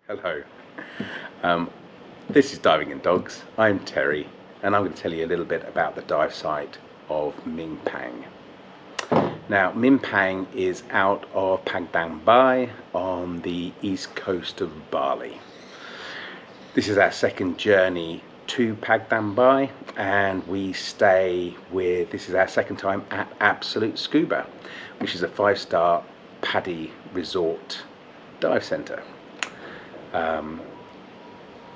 Hello, this is Diving and Dogs. I'm Terry and I'm going to tell you a little bit about the dive site of Mimpang. Now Mimpang is out of Padangbai on the east coast of Bali. This is our second journey to Padangbai and this is our second time at Absolute Scuba, which is a 5-star PADI resort dive centre.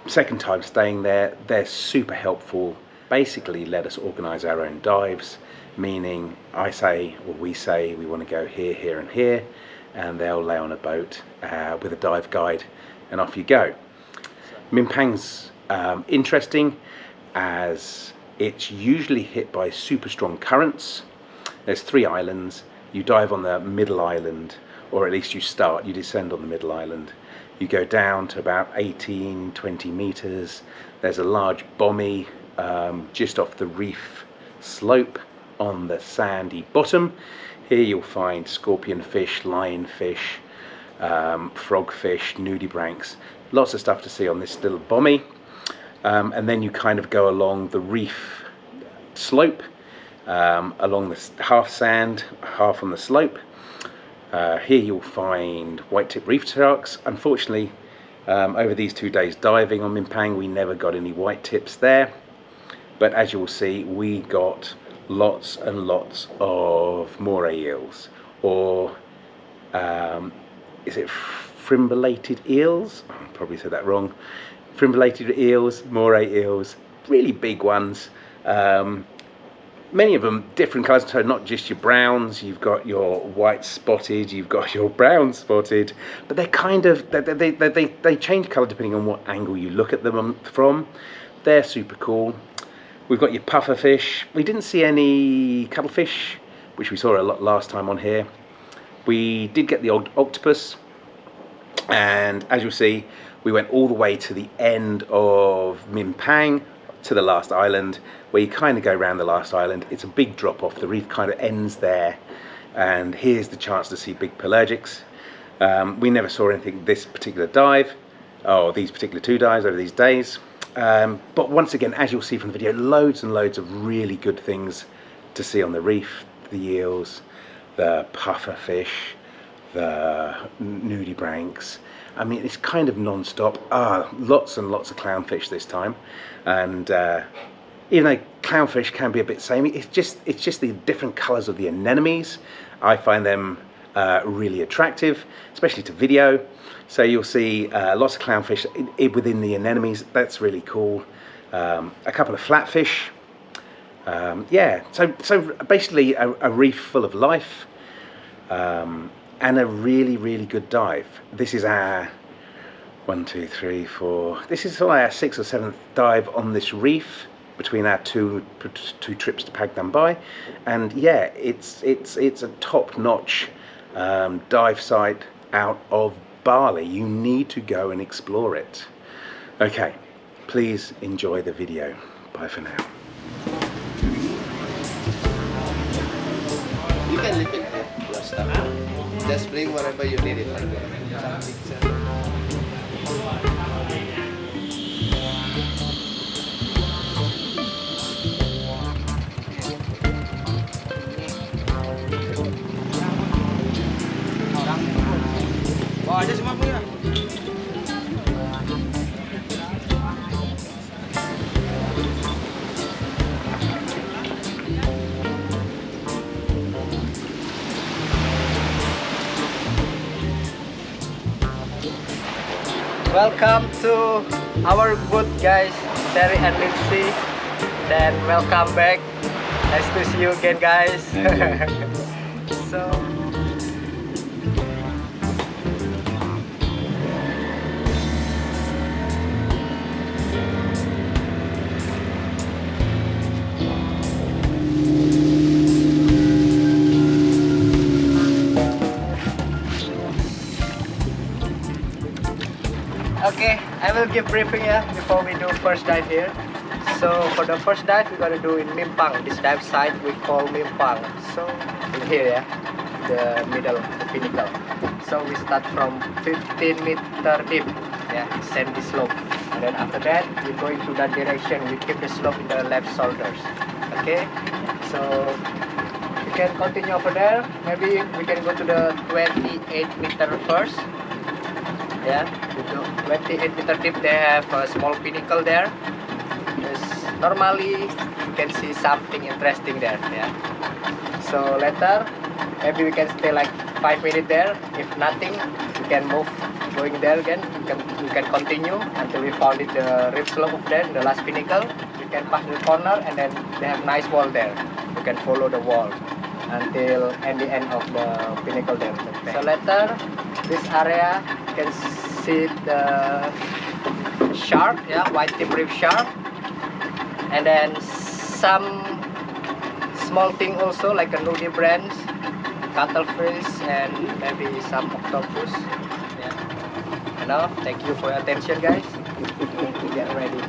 Second time staying there, they're super helpful. Basically let us organise our own dives, meaning we say we want to go here, here and here, and they'll lay on a boat with a dive guide and off you go. Mimpang's interesting as it's usually hit by super strong currents. There's 3 islands. You dive on the middle island, or at least you descend on the middle island. You go down to about 18-20 meters. There's a large bommy just off the reef slope on the sandy bottom. Here you'll find scorpionfish, lionfish, frogfish, nudibranchs, lots of stuff to see on this little bommy. And then you kind of go along the reef slope, along the half sand, half on the slope. Here you'll find white-tip reef sharks. Unfortunately, over these 2 days diving on Mimpang, we never got any white tips there. But as you will see, we got lots and lots of Moray eels, or is it fimbriated eels? I probably said that wrong. Fimbriated eels, Moray eels, really big ones. Many of them different colours, so not just your browns, you've got your white spotted, you've got your brown spotted, but they're kind of, they change colour depending on what angle you look at them from. They're super cool. We've got your pufferfish. We didn't see any cuttlefish, which we saw a lot last time on here. We did get the old octopus, and as you'll see, we went all the way to the end of Mimpang, to the last island, where you kind of go around the last island. It's a big drop off, the reef kind of ends there, and here's the chance to see big pelagics. We never saw anything this particular dive, or these particular 2 dives over these days, but once again, as you'll see from the video, loads and loads of really good things to see on the reef. The eels, the pufferfish, the nudibranchs. I mean, it's kind of non-stop. Lots and lots of clownfish this time, and even though clownfish can be a bit samey, it's just the different colours of the anemones. I find them really attractive, especially to video. So you'll see lots of clownfish within the anemones. That's really cool. A couple of flatfish. Yeah. So basically a reef full of life. And a really good dive. This is our 1, 2, 3, 4. This is our 6th or 7th dive on this reef between our two trips to Padangbai, and yeah, it's a top-notch dive site out of Bali. You need to go and explore it. Okay, please enjoy the video. Bye for now. You can leave it there, your stuff. Just bring wherever you need it. Wah, ada semua punya. Welcome to our booth, guys, Terry and Lindsay. Then welcome back. Nice to see you again, guys. So okay, I will give briefing before we do first dive here. So for the first dive, we're gonna do in Mimpang. This dive site we call Mimpang. So in here, the middle, the pinnacle. So we start from 15-meter deep. yeah, sandy slope. And then after that, we're going to that direction. We keep the slope in the left shoulders. Okay, so we can continue over there. Maybe we can go to the 28-meter first. Yeah, to 28-meter deep. They have a small pinnacle there. Normally you can see something interesting there. Yeah, so later maybe we can stay like 5 minutes there. If nothing, we can move going there again. We can continue until we found it, the reef slope of there, the last pinnacle. We can pass the corner, and then they have nice wall there. We can follow the wall until the end of the pinnacle there. So later this area you can see the shark, yeah, white tip reef shark. And then some small thing also like a Nudibranchs, cuttlefish, and maybe some octopus. Yeah. Thank you for your attention, guys. Get ready.